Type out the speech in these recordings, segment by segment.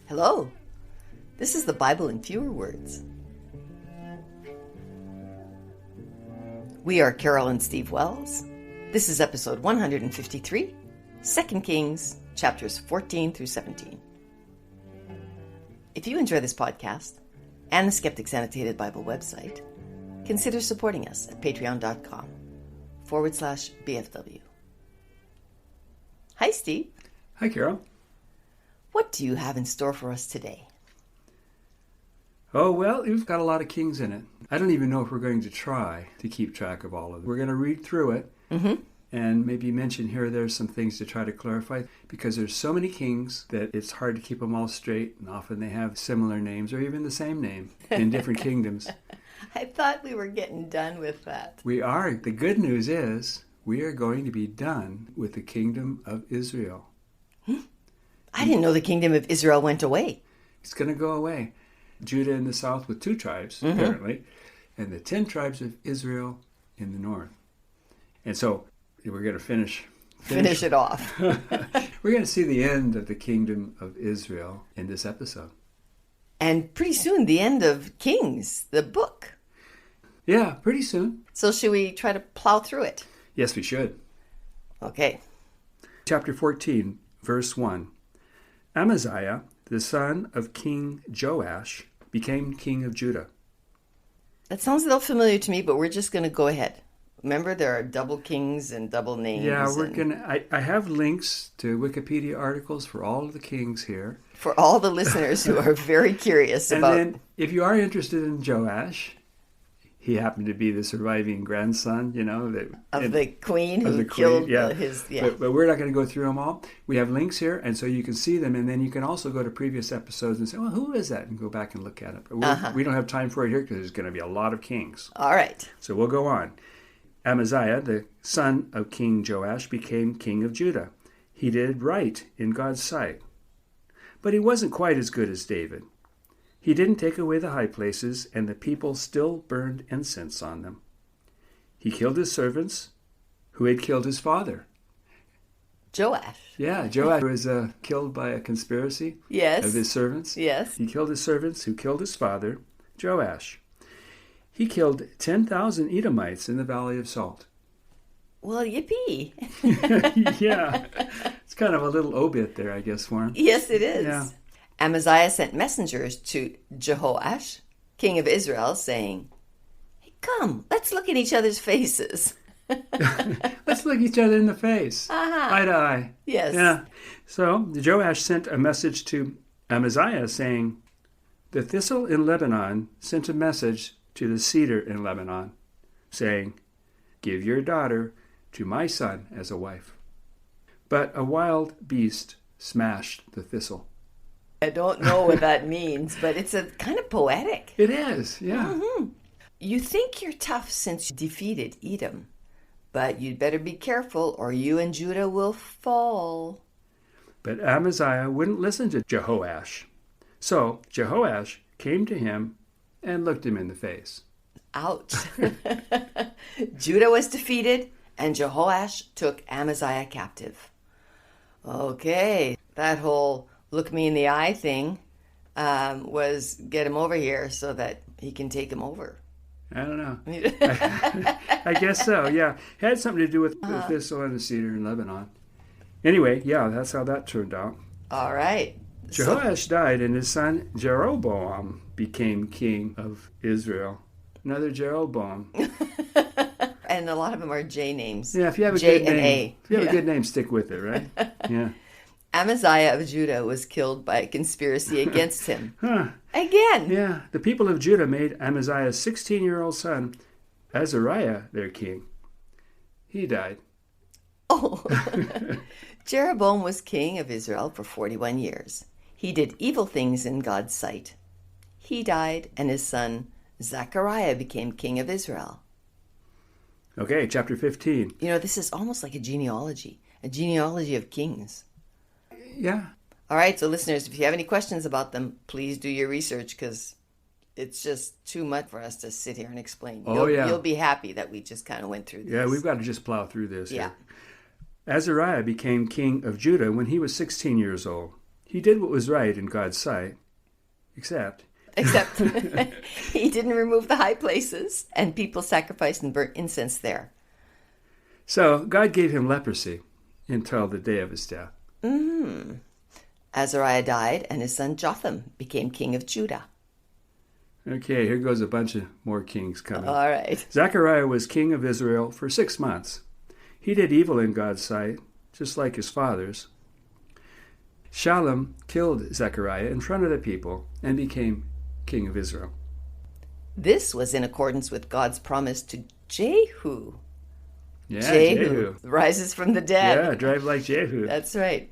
Hello, this is the Bible in fewer words. We are Carol and Steve Wells. This is episode 153, 2 Kings, chapters 14 through 17. If you enjoy this podcast and the Skeptic's Annotated Bible website, consider supporting us at patreon.com/BFW. Hi, Steve. Hi, Carol. What do you have in store for us today? Oh, well, we've got a lot of kings in it. I don't even know if we're going to try to keep track of all of them. We're going to read through it and maybe mention here or there some things to try to clarify, because there's so many kings that it's hard to keep them all straight, and often they have similar names or even the same name in different kingdoms. I thought we were getting done with that. We are. The good news is we are going to be done with the kingdom of Israel. I didn't know the kingdom of Israel went away. It's going to go away. Judah in the south with 2 tribes, apparently, and the 10 tribes of Israel in the north. And so we're going to finish it off. We're going to see the end of the kingdom of Israel in this episode. And pretty soon, the end of Kings, the book. Yeah, pretty soon. So should we try to plow through it? Yes, we should. Okay. Chapter 14, verse 1. Amaziah, the son of King Joash, became king of Judah. That sounds a little familiar to me, but we're just going to go ahead. Remember, there are double kings and double names. Yeah, I have links to Wikipedia articles for all of the kings here. For all the listeners who are very curious about... And then, if you are interested in Joash, he happened to be the surviving grandson, of the queen who killed his... Yeah. But we're not going to go through them all. We have links here, and so you can see them, and then you can also go to previous episodes and say, well, who is that? And go back and look at it. But we don't have time for it here because there's going to be a lot of kings. All right. So we'll go on. Amaziah, the son of King Joash, became king of Judah. He did right in God's sight. But he wasn't quite as good as David. He didn't take away the high places, and the people still burned incense on them. He killed his servants who had killed his father. Joash. Yeah, Joash was killed by a conspiracy of his servants. Yes. He killed his servants who killed his father, Joash. He killed 10,000 Edomites in the Valley of Salt. Well, yippee. Yeah. It's kind of a little obit there, I guess, for him. Yes, it is. Yeah. Amaziah sent messengers to Jehoash, king of Israel, saying, "Hey, come, let's look at each other's faces." Let's look each other in the face. Eye to eye. Yes. Yeah. So Joash sent a message to Amaziah saying, "The thistle in Lebanon sent a message to the cedar in Lebanon, saying, 'Give your daughter to my son as a wife.' But a wild beast smashed the thistle." I don't know what that means, but it's a kind of poetic. It is, yeah. You think you're tough since you defeated Edom, but you'd better be careful or you and Judah will fall. But Amaziah wouldn't listen to Jehoash. So Jehoash came to him and looked him in the face. Ouch. Judah was defeated, and Jehoash took Amaziah captive. Okay, that whole look me in the eye thing was get him over here so that he can take him over. I don't know. I guess so, yeah. It had something to do with the thistle and the cedar in Lebanon. Anyway, yeah, that's how that turned out. All right. Jehoash died, and his son Jeroboam became king of Israel. Another Jeroboam. And a lot of them are J names. Yeah, if you have a J good and name, A. if you have a good name, stick with it, right? Yeah. Amaziah of Judah was killed by a conspiracy against him. Again. Yeah, the people of Judah made Amaziah's 16-year-old son, Azariah, their king. He died. Oh. Jeroboam was king of Israel for 41 years. He did evil things in God's sight. He died, and his son Zechariah became king of Israel. Okay, chapter 15. This is almost like a genealogy of kings. Yeah. All right, so listeners, if you have any questions about them, please do your research, because it's just too much for us to sit here and explain. You'll be happy that we just kind of went through this. Yeah, we've got to just plow through this. Yeah. Here. Azariah became king of Judah when he was 16 years old. He did what was right in God's sight, except he didn't remove the high places, and people sacrificed and burnt incense there. So God gave him leprosy until the day of his death. Azariah died, and his son Jotham became king of Judah. Okay, here goes a bunch of more kings coming. All right. Zechariah was king of Israel for 6 months. He did evil in God's sight, just like his fathers. Shallum killed Zechariah in front of the people and became king of Israel. This was in accordance with God's promise to Jehu. Yeah, Jehu rises from the dead. Yeah, drive like Jehu. That's right.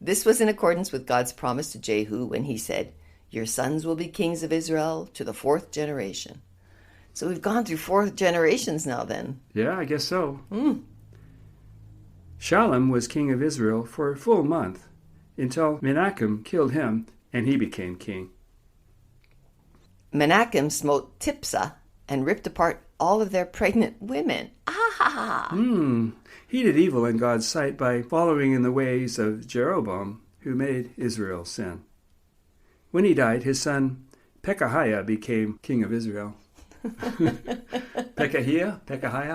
This was in accordance with God's promise to Jehu when he said, "Your sons will be kings of Israel to the 4th generation." So we've gone through 4 generations now then. Yeah, I guess so. Shallum was king of Israel for a full month until Menachem killed him and he became king. Menachem smote Tipsah and ripped apart all of their pregnant women. He did evil in God's sight by following in the ways of Jeroboam, who made Israel sin. When he died, his son Pekahiah became king of Israel. Pekahiah?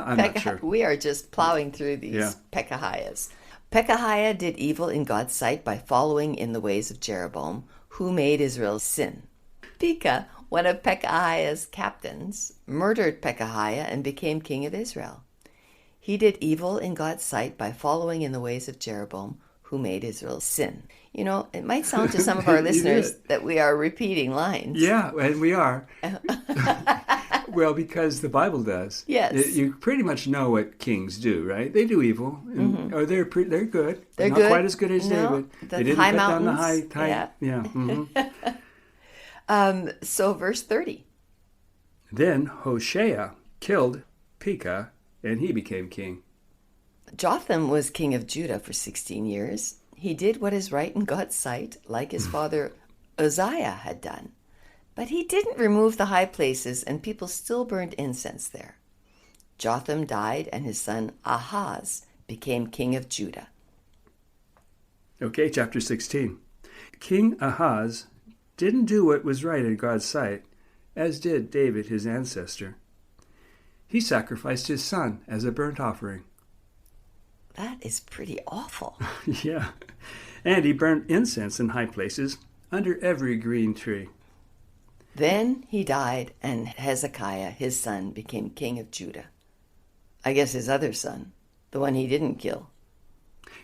I'm not sure. We are just plowing through these Pekahiahs. Pekahiah did evil in God's sight by following in the ways of Jeroboam, who made Israel sin. Pekah, one of Pekahiah's captains, murdered Pekahiah and became king of Israel. He did evil in God's sight by following in the ways of Jeroboam, who made Israel sin. You know, it might sound to some of our listeners that we are repeating lines. Yeah, and we are. Well, because the Bible does. Yes. You pretty much know what kings do, right? They do evil. And, or they're good. They're not good. quite as good as David. They didn't high cut mountains. down the high. Yeah. So verse 30. Then Hoshea killed Pekah, and he became king. Jotham was king of Judah for 16 years. He did what is right in God's sight, like his father Uzziah had done. But he didn't remove the high places, and people still burned incense there. Jotham died, and his son Ahaz became king of Judah. Okay, chapter 16. King Ahaz didn't do what was right in God's sight, as did David, his ancestor. He sacrificed his son as a burnt offering. That is pretty awful. Yeah. And he burned incense in high places under every green tree. Then he died, and Hezekiah, his son, became king of Judah. I guess his other son, the one he didn't kill.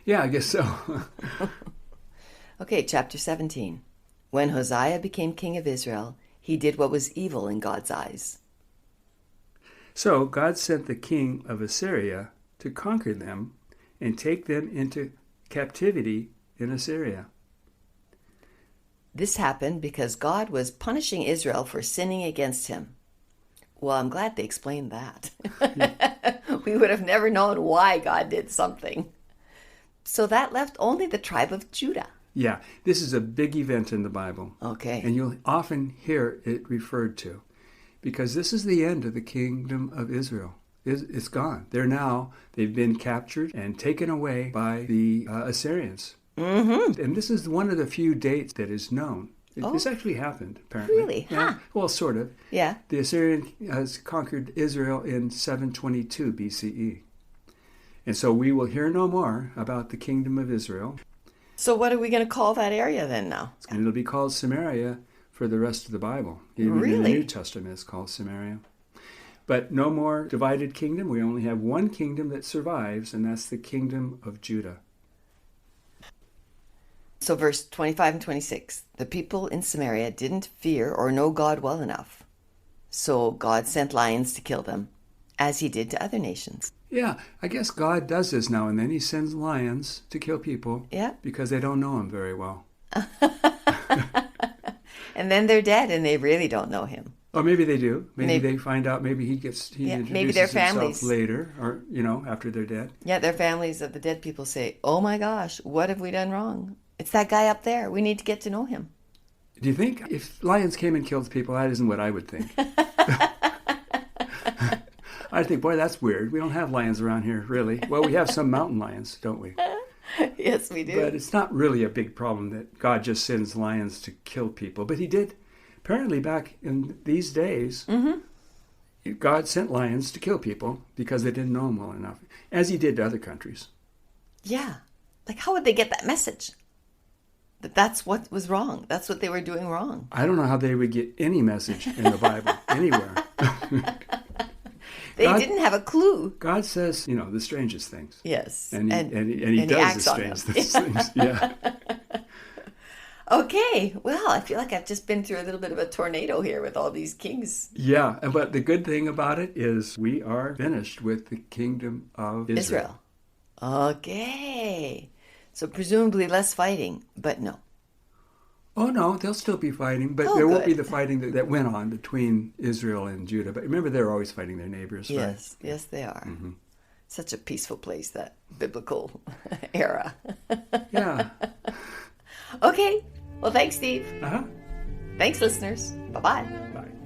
Yeah, I guess so. Okay, chapter 17. When Hosea became king of Israel, he did what was evil in God's eyes. So God sent the king of Assyria to conquer them and take them into captivity in Assyria. This happened because God was punishing Israel for sinning against him. Well, I'm glad they explained that. We would have never known why God did something. So that left only the tribe of Judah. Yeah, this is a big event in the Bible. Okay. And you'll often hear it referred to, because this is the end of the kingdom of Israel. It's gone. They've been captured and taken away by the Assyrians. Mm-hmm. And this is one of the few dates that is known. This actually happened, apparently. Really? Yeah. Huh. Well, sort of. Yeah. The Assyrian has conquered Israel in 722 BCE. And so we will hear no more about the kingdom of Israel. So what are we going to call that area then now? And it'll be called Samaria for the rest of the Bible. Even in the New Testament, it's called Samaria. But no more divided kingdom. We only have one kingdom that survives, and that's the kingdom of Judah. So verse 25 and 26. The people in Samaria didn't fear or know God well enough. So God sent lions to kill them, as he did to other nations. Yeah, I guess God does this now and then. He sends lions to kill people because they don't know him very well. And then they're dead and they really don't know him. Or maybe they do. Maybe they find out. Maybe he introduces maybe their families himself later, or after they're dead. Yeah, their families of the dead people say, "Oh my gosh, what have we done wrong? It's that guy up there. We need to get to know him." Do you think if lions came and killed people, that isn't what I would think? I'd think, boy, that's weird. We don't have lions around here, really. Well, we have some mountain lions, don't we? Yes, we do. But it's not really a big problem that God just sends lions to kill people. But he did, apparently back in these days, God sent lions to kill people because they didn't know him well enough, as he did to other countries. Yeah. Like, how would they get that message? That's what was wrong. That's what they were doing wrong. I don't know how they would get any message in the Bible anywhere. They didn't have a clue. God says, the strangest things. Yes. And he does the strangest things. Yeah. Okay. Well, I feel like I've just been through a little bit of a tornado here with all these kings. Yeah. But the good thing about it is we are finished with the kingdom of Israel. Okay. So presumably less fighting, but no. Oh, no, they'll still be fighting, but there won't be the fighting that went on between Israel and Judah. But remember, they're always fighting their neighbors, right? Yes, they are. Mm-hmm. Such a peaceful place, that biblical era. Yeah. Okay. Well, thanks, Steve. Uh-huh. Thanks, listeners. Bye-bye. Bye.